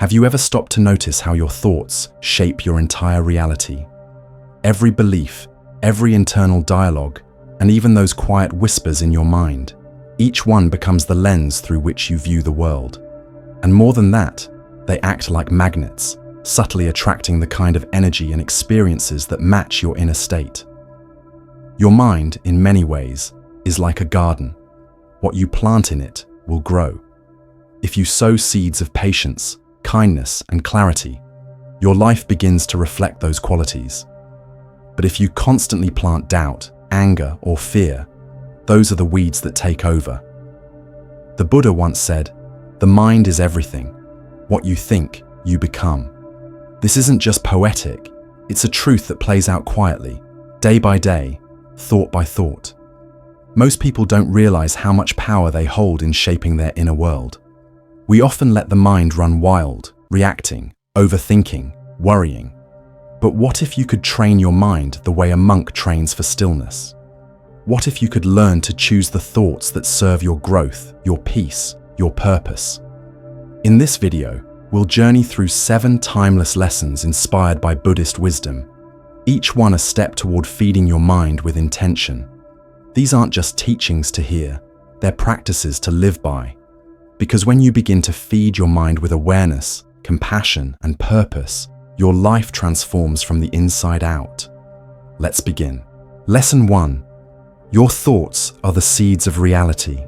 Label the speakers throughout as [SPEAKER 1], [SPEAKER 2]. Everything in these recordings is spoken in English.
[SPEAKER 1] Have you ever stopped to notice how your thoughts shape your entire reality? Every belief, every internal dialogue, and even those quiet whispers in your mind, each one becomes the lens through which you view the world. And more than that, they act like magnets, subtly attracting the kind of energy and experiences that match your inner state. Your mind, in many ways, is like a garden. What you plant in it will grow. If you sow seeds of patience, kindness, and clarity, your life begins to reflect those qualities. But if you constantly plant doubt, anger, or fear, those are the weeds that take over. The Buddha once said, "The mind is everything. What you think, you become." This isn't just poetic, it's a truth that plays out quietly, day by day, thought by thought. Most people don't realize how much power they hold in shaping their inner world. We often let the mind run wild, reacting, overthinking, worrying. But what if you could train your mind the way a monk trains for stillness? What if you could learn to choose the thoughts that serve your growth, your peace, your purpose? In this video, we'll journey through 7 timeless lessons inspired by Buddhist wisdom, each one a step toward feeding your mind with intention. These aren't just teachings to hear, they're practices to live by. Because when you begin to feed your mind with awareness, compassion, and purpose, your life transforms from the inside out. Let's begin. Lesson 1. Your thoughts are the seeds of reality.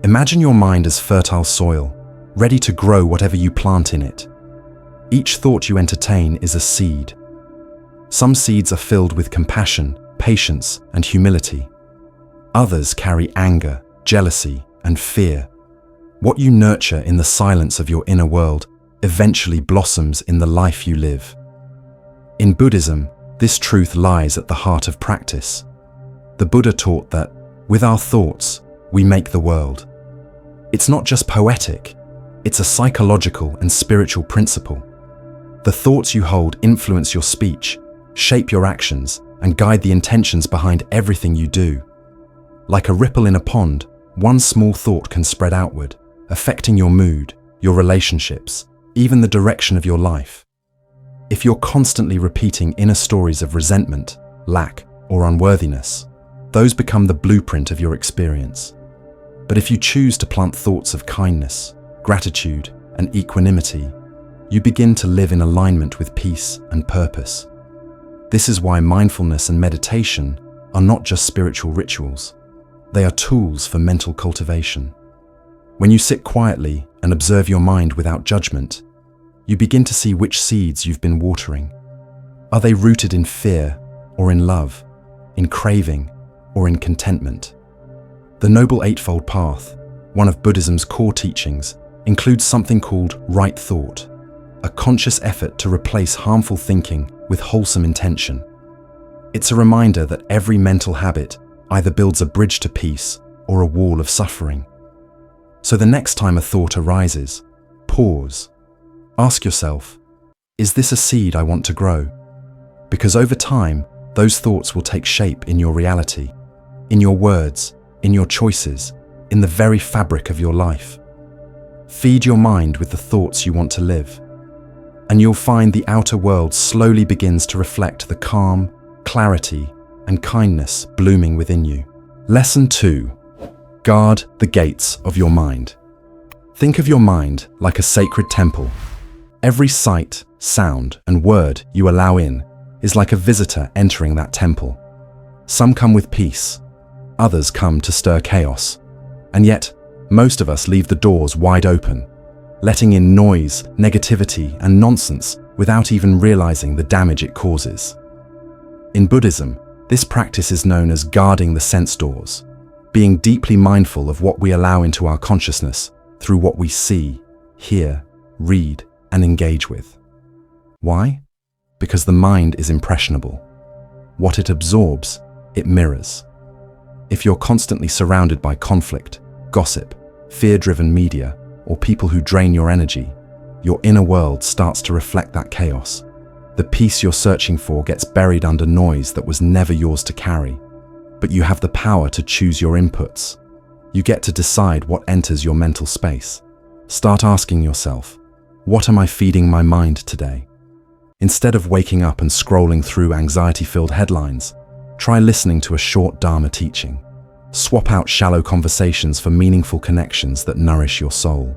[SPEAKER 1] Imagine your mind as fertile soil, ready to grow whatever you plant in it. Each thought you entertain is a seed. Some seeds are filled with compassion, patience, and humility. Others carry anger, jealousy, and fear. What you nurture in the silence of your inner world eventually blossoms in the life you live. In Buddhism, this truth lies at the heart of practice. The Buddha taught that, with our thoughts, we make the world. It's not just poetic, it's a psychological and spiritual principle. The thoughts you hold influence your speech, shape your actions, and guide the intentions behind everything you do. Like a ripple in a pond, one small thought can spread outward, affecting your mood, your relationships, even the direction of your life. If you're constantly repeating inner stories of resentment, lack, or unworthiness, those become the blueprint of your experience. But if you choose to plant thoughts of kindness, gratitude, and equanimity, you begin to live in alignment with peace and purpose. This is why mindfulness and meditation are not just spiritual rituals. They are tools for mental cultivation. When you sit quietly and observe your mind without judgment, you begin to see which seeds you've been watering. Are they rooted in fear or in love, in craving or in contentment? The Noble Eightfold Path, one of Buddhism's core teachings, includes something called right thought, a conscious effort to replace harmful thinking with wholesome intention. It's a reminder that every mental habit either builds a bridge to peace or a wall of suffering. So the next time a thought arises, pause. Ask yourself, is this a seed I want to grow? Because over time, those thoughts will take shape in your reality, in your words, in your choices, in the very fabric of your life. Feed your mind with the thoughts you want to live, and you'll find the outer world slowly begins to reflect the calm, clarity, and kindness blooming within you. Lesson 2. Guard the gates of your mind. Think of your mind like a sacred temple. Every sight, sound, and word you allow in is like a visitor entering that temple. Some come with peace, others come to stir chaos. And yet, most of us leave the doors wide open, letting in noise, negativity, and nonsense without even realizing the damage it causes. In Buddhism, this practice is known as guarding the sense doors, being deeply mindful of what we allow into our consciousness through what we see, hear, read, and engage with. Why? Because the mind is impressionable. What it absorbs, it mirrors. If you're constantly surrounded by conflict, gossip, fear-driven media, or people who drain your energy, your inner world starts to reflect that chaos. The peace you're searching for gets buried under noise that was never yours to carry. But you have the power to choose your inputs. You get to decide what enters your mental space. Start asking yourself, What am I feeding my mind today? Instead of waking up and scrolling through anxiety-filled headlines, try listening to a short Dharma teaching. Swap out shallow conversations for meaningful connections that nourish your soul.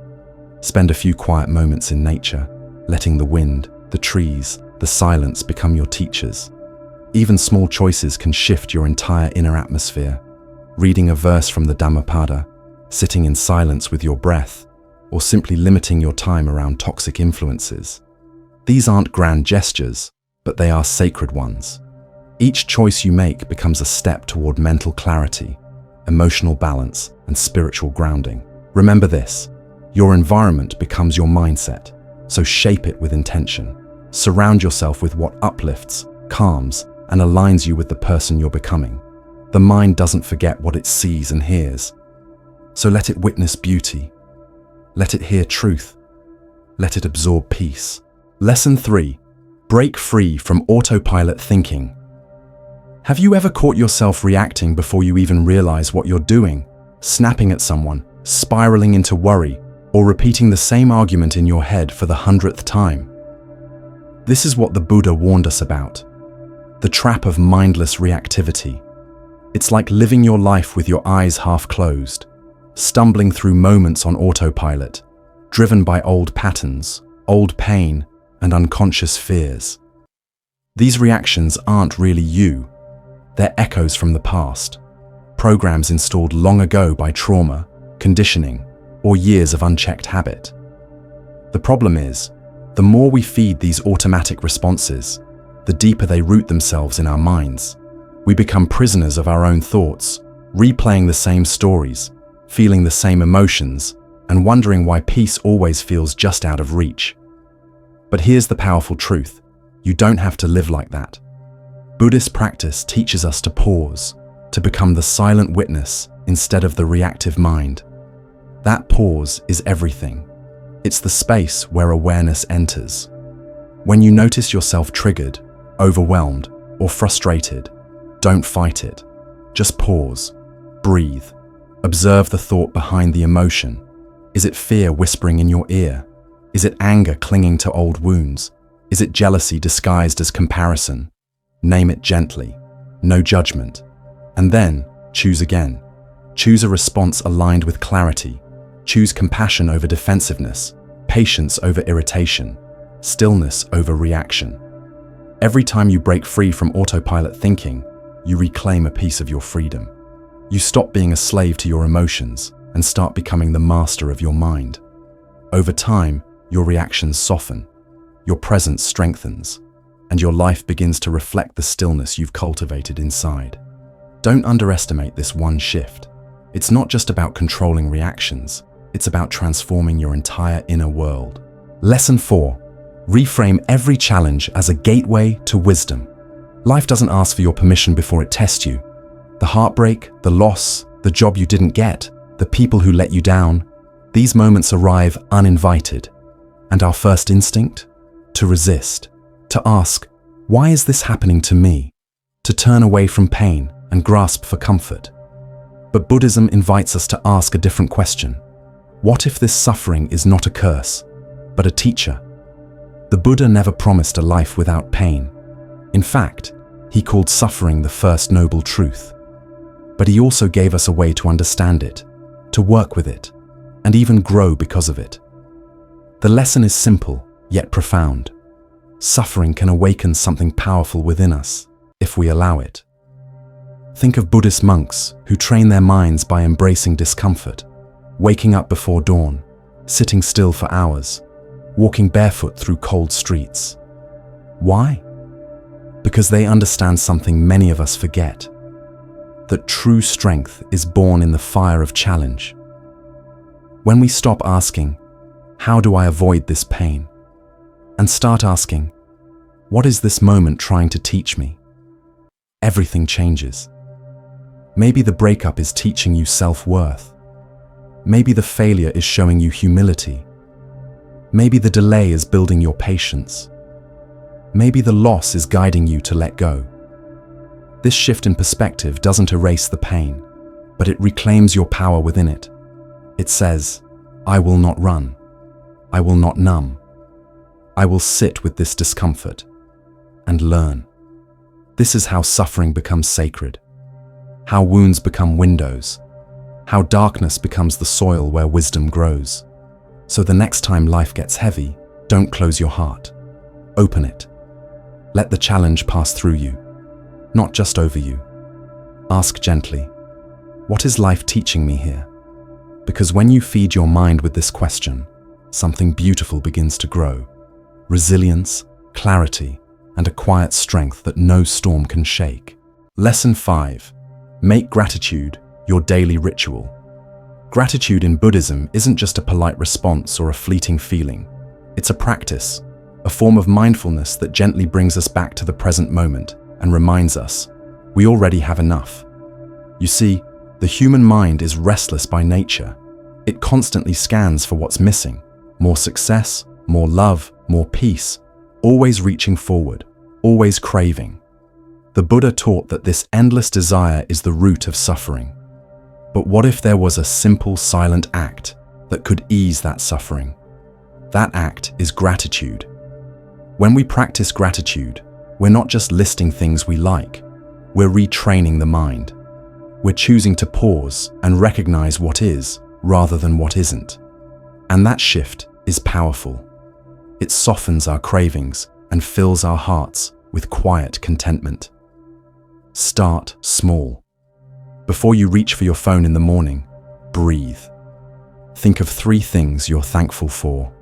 [SPEAKER 1] Spend a few quiet moments in nature, letting the wind, the trees, the silence become your teachers. Even small choices can shift your entire inner atmosphere. Reading a verse from the Dhammapada, sitting in silence with your breath, or simply limiting your time around toxic influences. These aren't grand gestures, but they are sacred ones. Each choice you make becomes a step toward mental clarity, emotional balance, and spiritual grounding. Remember this, your environment becomes your mindset, so shape it with intention. Surround yourself with what uplifts, calms, and aligns you with the person you're becoming. The mind doesn't forget what it sees and hears, so let it witness beauty. Let it hear truth. Let it absorb peace. Lesson 3. Break free from autopilot thinking. Have you ever caught yourself reacting before you even realize what you're doing, snapping at someone, spiraling into worry, or repeating the same argument in your head for the 100th time? This is what the Buddha warned us about. The trap of mindless reactivity. It's like living your life with your eyes half closed, stumbling through moments on autopilot, driven by old patterns, old pain, and unconscious fears. These reactions aren't really you. They're echoes from the past, programs installed long ago by trauma, conditioning, or years of unchecked habit. The problem is, the more we feed these automatic responses, the deeper they root themselves in our minds. We become prisoners of our own thoughts, replaying the same stories, feeling the same emotions, and wondering why peace always feels just out of reach. But here's the powerful truth. You don't have to live like that. Buddhist practice teaches us to pause, to become the silent witness instead of the reactive mind. That pause is everything. It's the space where awareness enters. When you notice yourself triggered, overwhelmed, or frustrated, don't fight it. Just pause, breathe, observe the thought behind the emotion. Is it fear whispering in your ear? Is it anger clinging to old wounds? Is it jealousy disguised as comparison? Name it gently, no judgment. And then, choose again. Choose a response aligned with clarity. Choose compassion over defensiveness, patience over irritation, stillness over reaction. Every time you break free from autopilot thinking, you reclaim a piece of your freedom. You stop being a slave to your emotions and start becoming the master of your mind. Over time, your reactions soften, your presence strengthens, and your life begins to reflect the stillness you've cultivated inside. Don't underestimate this one shift. It's not just about controlling reactions, it's about transforming your entire inner world. Lesson 4. Reframe every challenge as a gateway to wisdom. Life doesn't ask for your permission before it tests you. The heartbreak, the loss, the job you didn't get, the people who let you down, these moments arrive uninvited. And our first instinct? To resist. To ask, why is this happening to me? To turn away from pain and grasp for comfort. But Buddhism invites us to ask a different question. What if this suffering is not a curse, but a teacher? The Buddha never promised a life without pain. In fact, he called suffering the first noble truth. But he also gave us a way to understand it, to work with it, and even grow because of it. The lesson is simple, yet profound. Suffering can awaken something powerful within us, if we allow it. Think of Buddhist monks who train their minds by embracing discomfort, waking up before dawn, sitting still for hours, walking barefoot through cold streets. Why? Because they understand something many of us forget, that true strength is born in the fire of challenge. When we stop asking, how do I avoid this pain? And start asking, what is this moment trying to teach me? Everything changes. Maybe the breakup is teaching you self-worth. Maybe the failure is showing you humility. Maybe the delay is building your patience. Maybe the loss is guiding you to let go. This shift in perspective doesn't erase the pain, but it reclaims your power within it. It says, I will not run. I will not numb. I will sit with this discomfort and learn. This is how suffering becomes sacred, how wounds become windows, how darkness becomes the soil where wisdom grows. So the next time life gets heavy, don't close your heart. Open it. Let the challenge pass through you, not just over you. Ask gently, what is life teaching me here? Because when you feed your mind with this question, something beautiful begins to grow. Resilience, clarity, and a quiet strength that no storm can shake. Lesson 5. Make gratitude your daily ritual. Gratitude in Buddhism isn't just a polite response or a fleeting feeling. It's a practice, a form of mindfulness that gently brings us back to the present moment and reminds us we already have enough. You see, the human mind is restless by nature. It constantly scans for what's missing. More success, more love, more peace, always reaching forward, always craving. The Buddha taught that this endless desire is the root of suffering. But what if there was a simple, silent act that could ease that suffering? That act is gratitude. When we practice gratitude, we're not just listing things we like, we're retraining the mind. We're choosing to pause and recognize what is rather than what isn't. And that shift is powerful. It softens our cravings and fills our hearts with quiet contentment. Start small. Before you reach for your phone in the morning, breathe. Think of 3 things you're thankful for.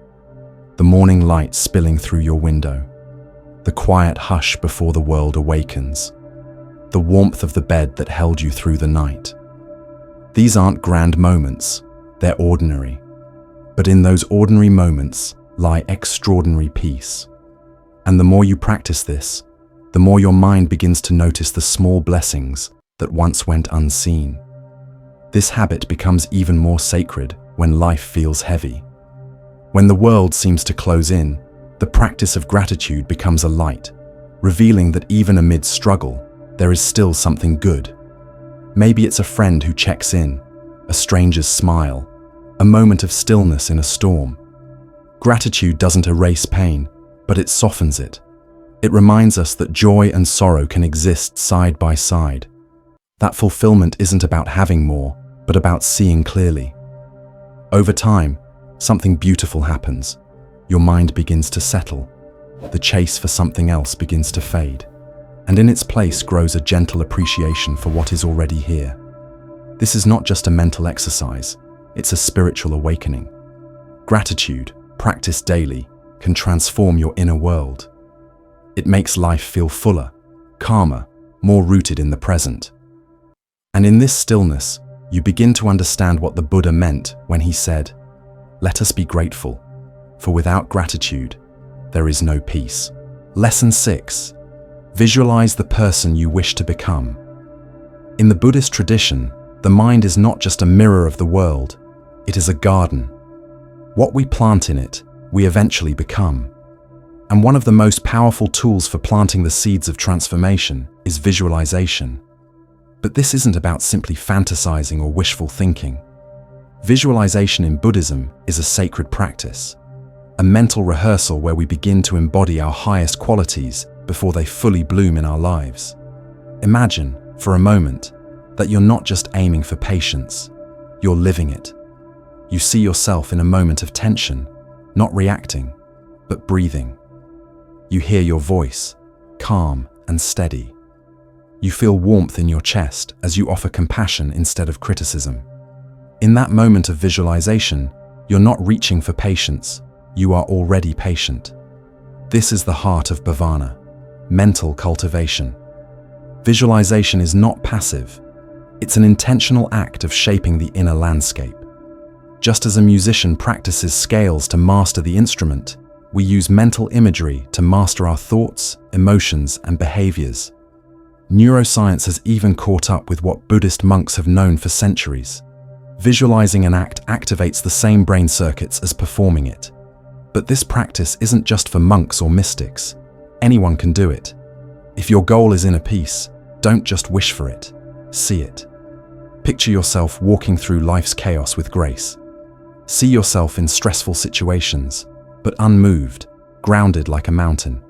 [SPEAKER 1] The morning light spilling through your window, the quiet hush before the world awakens, the warmth of the bed that held you through the night. These aren't grand moments, they're ordinary. But in those ordinary moments lie extraordinary peace. And the more you practice this, the more your mind begins to notice the small blessings that once went unseen. This habit becomes even more sacred when life feels heavy. When the world seems to close in, the practice of gratitude becomes a light, revealing that even amid struggle, there is still something good. Maybe it's a friend who checks in, a stranger's smile, a moment of stillness in a storm. Gratitude doesn't erase pain, but it softens it. It reminds us that joy and sorrow can exist side by side. That fulfillment isn't about having more, but about seeing clearly. Over time, something beautiful happens. Your mind begins to settle. The chase for something else begins to fade. And in its place grows a gentle appreciation for what is already here. This is not just a mental exercise, it's a spiritual awakening. Gratitude, practiced daily, can transform your inner world. It makes life feel fuller, calmer, more rooted in the present. And in this stillness, you begin to understand what the Buddha meant when he said, "Let us be grateful, for without gratitude, there is no peace." Lesson 6. Visualize the person you wish to become. In the Buddhist tradition, the mind is not just a mirror of the world, it is a garden. What we plant in it, we eventually become. And one of the most powerful tools for planting the seeds of transformation is visualization. But this isn't about simply fantasizing or wishful thinking. Visualization in Buddhism is a sacred practice, a mental rehearsal where we begin to embody our highest qualities before they fully bloom in our lives. Imagine, for a moment, that you're not just aiming for patience, you're living it. You see yourself in a moment of tension, not reacting, but breathing. You hear your voice, calm and steady. You feel warmth in your chest as you offer compassion instead of criticism. In that moment of visualization, you're not reaching for patience, you are already patient. This is the heart of bhavana, mental cultivation. Visualization is not passive, it's an intentional act of shaping the inner landscape. Just as a musician practices scales to master the instrument, we use mental imagery to master our thoughts, emotions, and behaviors. Neuroscience has even caught up with what Buddhist monks have known for centuries. Visualizing an act activates the same brain circuits as performing it. But this practice isn't just for monks or mystics. Anyone can do it. If your goal is inner peace, don't just wish for it, see it. Picture yourself walking through life's chaos with grace. See yourself in stressful situations, but unmoved, grounded like a mountain.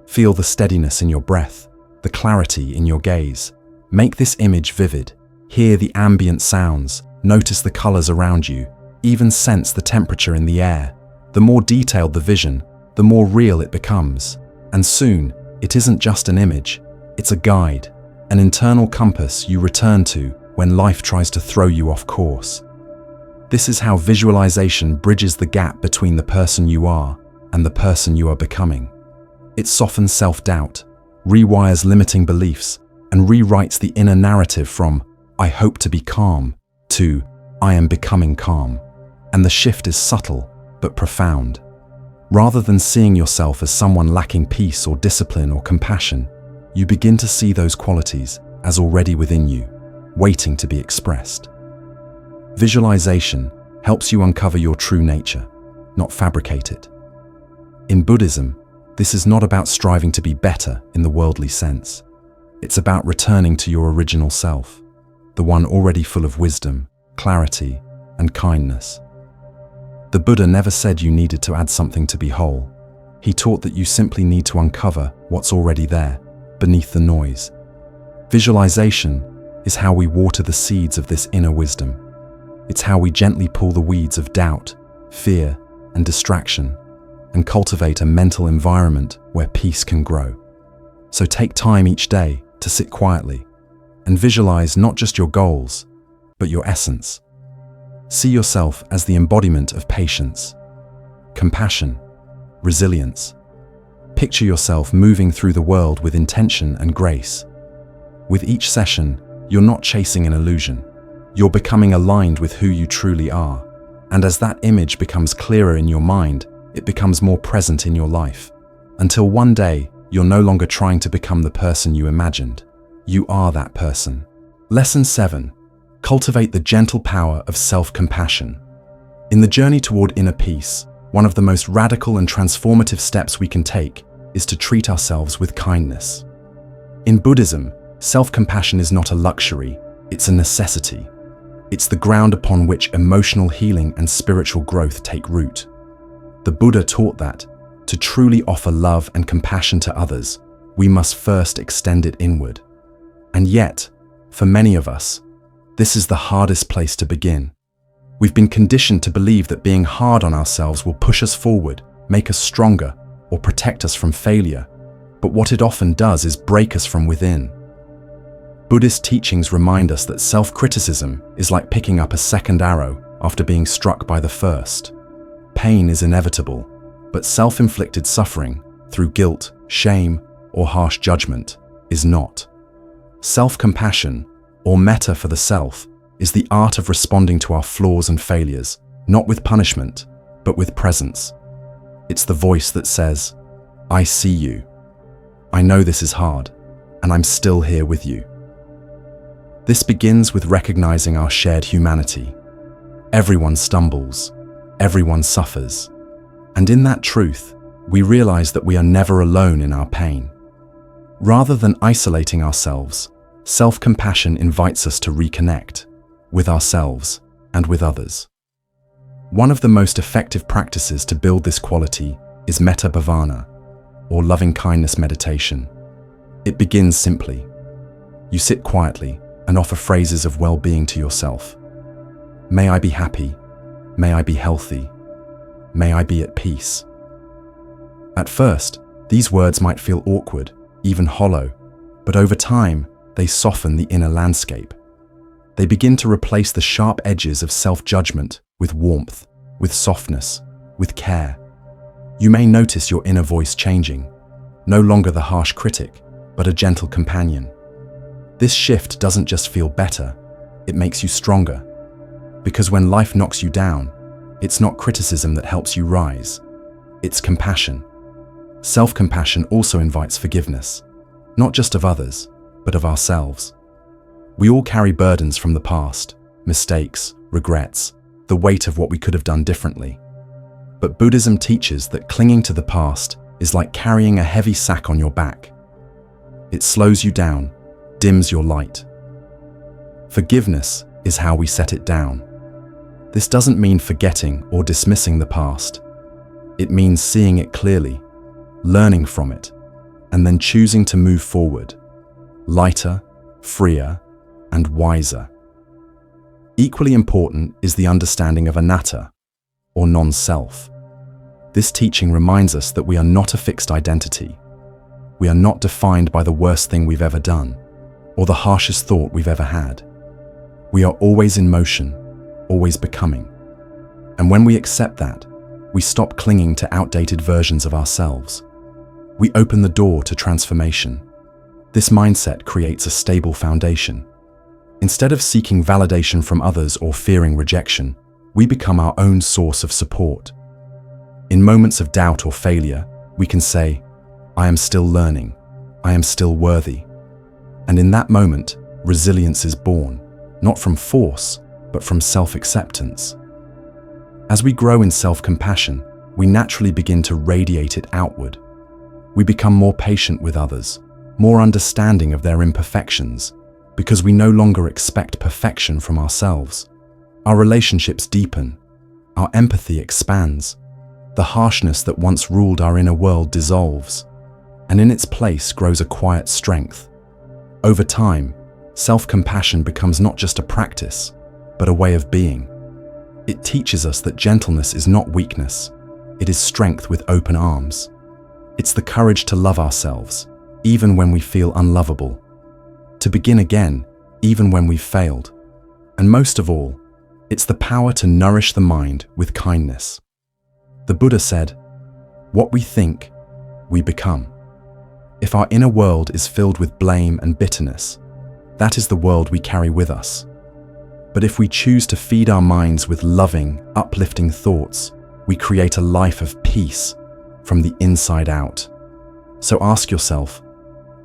[SPEAKER 1] Feel the steadiness in your breath, the clarity in your gaze. Make this image vivid. Hear the ambient sounds, notice the colors around you, even sense the temperature in the air. The more detailed the vision, the more real it becomes. And soon, it isn't just an image, it's a guide, an internal compass you return to when life tries to throw you off course. This is how visualization bridges the gap between the person you are and the person you are becoming. It softens self-doubt, rewires limiting beliefs, and rewrites the inner narrative from "I hope to be calm" to "I am becoming calm." And the shift is subtle but profound. Rather than seeing yourself as someone lacking peace or discipline or compassion, you begin to see those qualities as already within you, waiting to be expressed. Visualization helps you uncover your true nature, not fabricate it. In Buddhism, this is not about striving to be better in the worldly sense. It's about returning to your original self, the one already full of wisdom, clarity, and kindness. The Buddha never said you needed to add something to be whole. He taught that you simply need to uncover what's already there, beneath the noise. Visualization is how we water the seeds of this inner wisdom. It's how we gently pull the weeds of doubt, fear, and distraction, and cultivate a mental environment where peace can grow. So take time each day to sit quietly and visualize not just your goals, but your essence. See yourself as the embodiment of patience, compassion, resilience. Picture yourself moving through the world with intention and grace. With each session, you're not chasing an illusion. You're becoming aligned with who you truly are. And as that image becomes clearer in your mind, it becomes more present in your life. Until one day, you're no longer trying to become the person you imagined. You are that person. Lesson 7. Cultivate the gentle power of self-compassion. In the journey toward inner peace, one of the most radical and transformative steps we can take is to treat ourselves with kindness. In Buddhism, self-compassion is not a luxury, it's a necessity. It's the ground upon which emotional healing and spiritual growth take root. The Buddha taught that, to truly offer love and compassion to others, we must first extend it inward. And yet, for many of us, this is the hardest place to begin. We've been conditioned to believe that being hard on ourselves will push us forward, make us stronger, or protect us from failure. But what it often does is break us from within. Buddhist teachings remind us that self-criticism is like picking up a second arrow after being struck by the first. Pain is inevitable, but self-inflicted suffering, through guilt, shame, or harsh judgment, is not. Self-compassion, or metta for the self, is the art of responding to our flaws and failures, not with punishment, but with presence. It's the voice that says, "I see you. I know this is hard, and I'm still here with you." This begins with recognizing our shared humanity. Everyone stumbles, everyone suffers. And in that truth, we realize that we are never alone in our pain. Rather than isolating ourselves, self-compassion invites us to reconnect with ourselves and with others. One of the most effective practices to build this quality is metta bhavana, or loving-kindness meditation. It begins simply. You sit quietly and offer phrases of well-being to yourself. May I be happy. May I be healthy. May I be at peace. At first, these words might feel awkward, even hollow, but over time, they soften the inner landscape. They begin to replace the sharp edges of self-judgment with warmth, with softness, with care. You may notice your inner voice changing, no longer the harsh critic, but a gentle companion. This shift doesn't just feel better, it makes you stronger. Because when life knocks you down, it's not criticism that helps you rise, it's compassion. Self-compassion also invites forgiveness, not just of others, but of ourselves. We all carry burdens from the past, mistakes, regrets, the weight of what we could have done differently. But Buddhism teaches that clinging to the past is like carrying a heavy sack on your back. It slows you down, dims your light. Forgiveness is how we set it down. This doesn't mean forgetting or dismissing the past. It means seeing it clearly, learning from it, and then choosing to move forward, lighter, freer, and wiser. Equally important is the understanding of anatta, or non-self. This teaching reminds us that we are not a fixed identity. We are not defined by the worst thing we've ever done, or the harshest thought we've ever had. We are always in motion, always becoming. And when we accept that, we stop clinging to outdated versions of ourselves. We open the door to transformation. This mindset creates a stable foundation. Instead of seeking validation from others or fearing rejection, we become our own source of support. In moments of doubt or failure, we can say, "I am still learning. I am still worthy." And in that moment, resilience is born, not from force, but from self-acceptance. As we grow in self-compassion, we naturally begin to radiate it outward. We become more patient with others, more understanding of their imperfections, because we no longer expect perfection from ourselves. Our relationships deepen, our empathy expands, the harshness that once ruled our inner world dissolves, and in its place grows a quiet strength. Over time, self-compassion becomes not just a practice, but a way of being. It teaches us that gentleness is not weakness, it is strength with open arms. It's the courage to love ourselves, even when we feel unlovable, to begin again, even when we've failed. And most of all, it's the power to nourish the mind with kindness. The Buddha said, "What we think, we become." If our inner world is filled with blame and bitterness, that is the world we carry with us. But if we choose to feed our minds with loving, uplifting thoughts, we create a life of peace from the inside out. So ask yourself,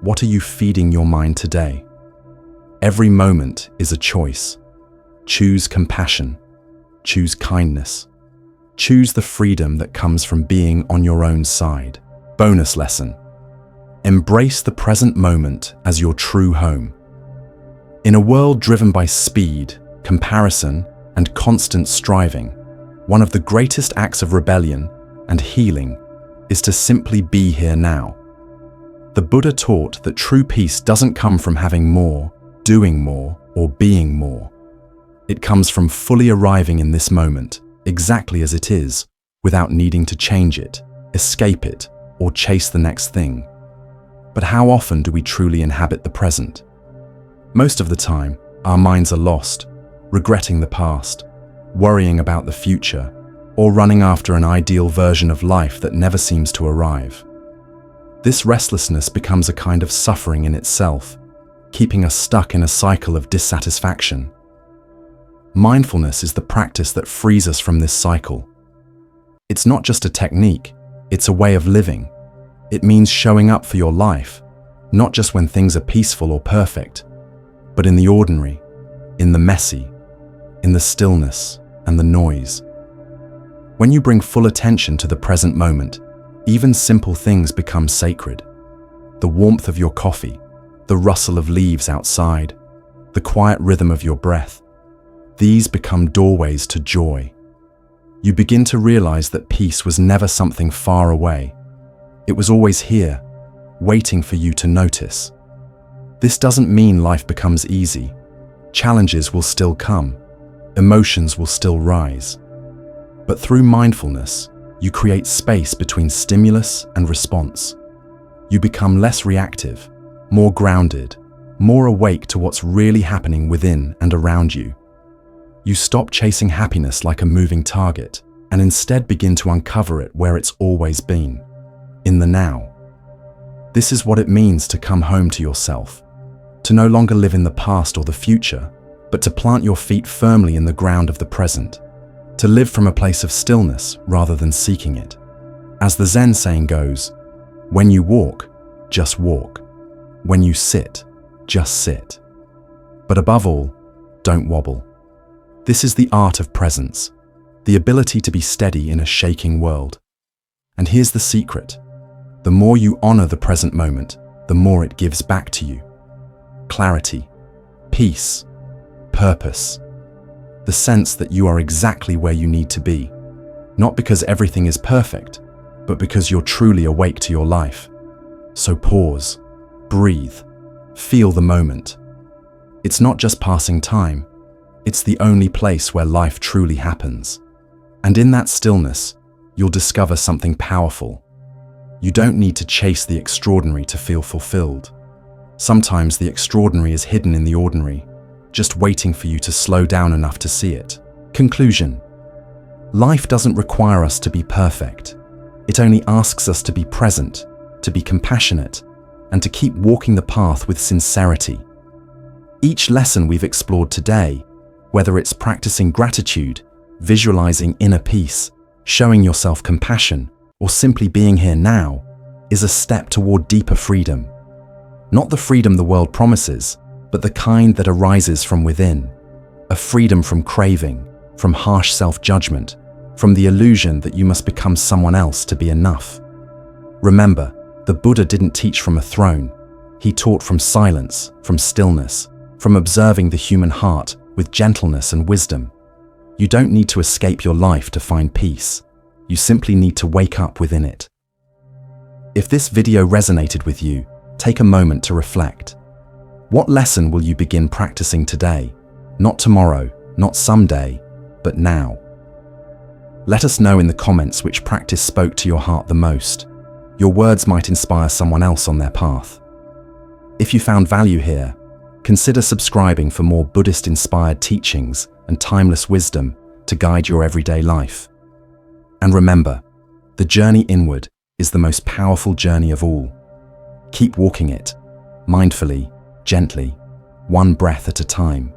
[SPEAKER 1] what are you feeding your mind today? Every moment is a choice. Choose compassion. Choose kindness. Choose the freedom that comes from being on your own side. Bonus lesson. Embrace the present moment as your true home. In a world driven by speed, comparison, and constant striving, one of the greatest acts of rebellion and healing is to simply be here now. The Buddha taught that true peace doesn't come from having more, doing more, or being more. It comes from fully arriving in this moment, exactly as it is, without needing to change it, escape it, or chase the next thing. But how often do we truly inhabit the present? Most of the time, our minds are lost, regretting the past, worrying about the future, or running after an ideal version of life that never seems to arrive. This restlessness becomes a kind of suffering in itself, keeping us stuck in a cycle of dissatisfaction. Mindfulness is the practice that frees us from this cycle. It's not just a technique, it's a way of living. It means showing up for your life, not just when things are peaceful or perfect, but in the ordinary, in the messy, in the stillness and the noise. When you bring full attention to the present moment, even simple things become sacred. The warmth of your coffee, the rustle of leaves outside, the quiet rhythm of your breath, these become doorways to joy. You begin to realize that peace was never something far away. It was always here, waiting for you to notice. This doesn't mean life becomes easy. Challenges will still come. Emotions will still rise. But through mindfulness, you create space between stimulus and response. You become less reactive, more grounded, more awake to what's really happening within and around you. You stop chasing happiness like a moving target and instead begin to uncover it where it's always been, in the now. This is what it means to come home to yourself, to no longer live in the past or the future, but to plant your feet firmly in the ground of the present, to live from a place of stillness rather than seeking it. As the Zen saying goes, when you walk, just walk. When you sit, just sit. But above all, don't wobble. This is the art of presence, the ability to be steady in a shaking world. And here's the secret. The more you honor the present moment, the more it gives back to you. Clarity, peace, purpose. The sense that you are exactly where you need to be, not because everything is perfect, but because you're truly awake to your life. So pause, breathe, feel the moment. It's not just passing time, it's the only place where life truly happens. And in that stillness, you'll discover something powerful. You don't need to chase the extraordinary to feel fulfilled. Sometimes the extraordinary is hidden in the ordinary, just waiting for you to slow down enough to see it. Conclusion. Life doesn't require us to be perfect. It only asks us to be present, to be compassionate, and to keep walking the path with sincerity. Each lesson we've explored today, whether it's practicing gratitude, visualizing inner peace, showing yourself compassion, or simply being here now, is a step toward deeper freedom. Not the freedom the world promises, but the kind that arises from within. A freedom from craving, from harsh self-judgment, from the illusion that you must become someone else to be enough. Remember, the Buddha didn't teach from a throne. He taught from silence, from stillness, from observing the human heart with gentleness and wisdom. You don't need to escape your life to find peace. You simply need to wake up within it. If this video resonated with you, take a moment to reflect. What lesson will you begin practicing today? Not tomorrow, not someday, but now. Let us know in the comments which practice spoke to your heart the most. Your words might inspire someone else on their path. If you found value here, consider subscribing for more Buddhist-inspired teachings and timeless wisdom to guide your everyday life. And remember, the journey inward is the most powerful journey of all. Keep walking it, mindfully, gently, one breath at a time.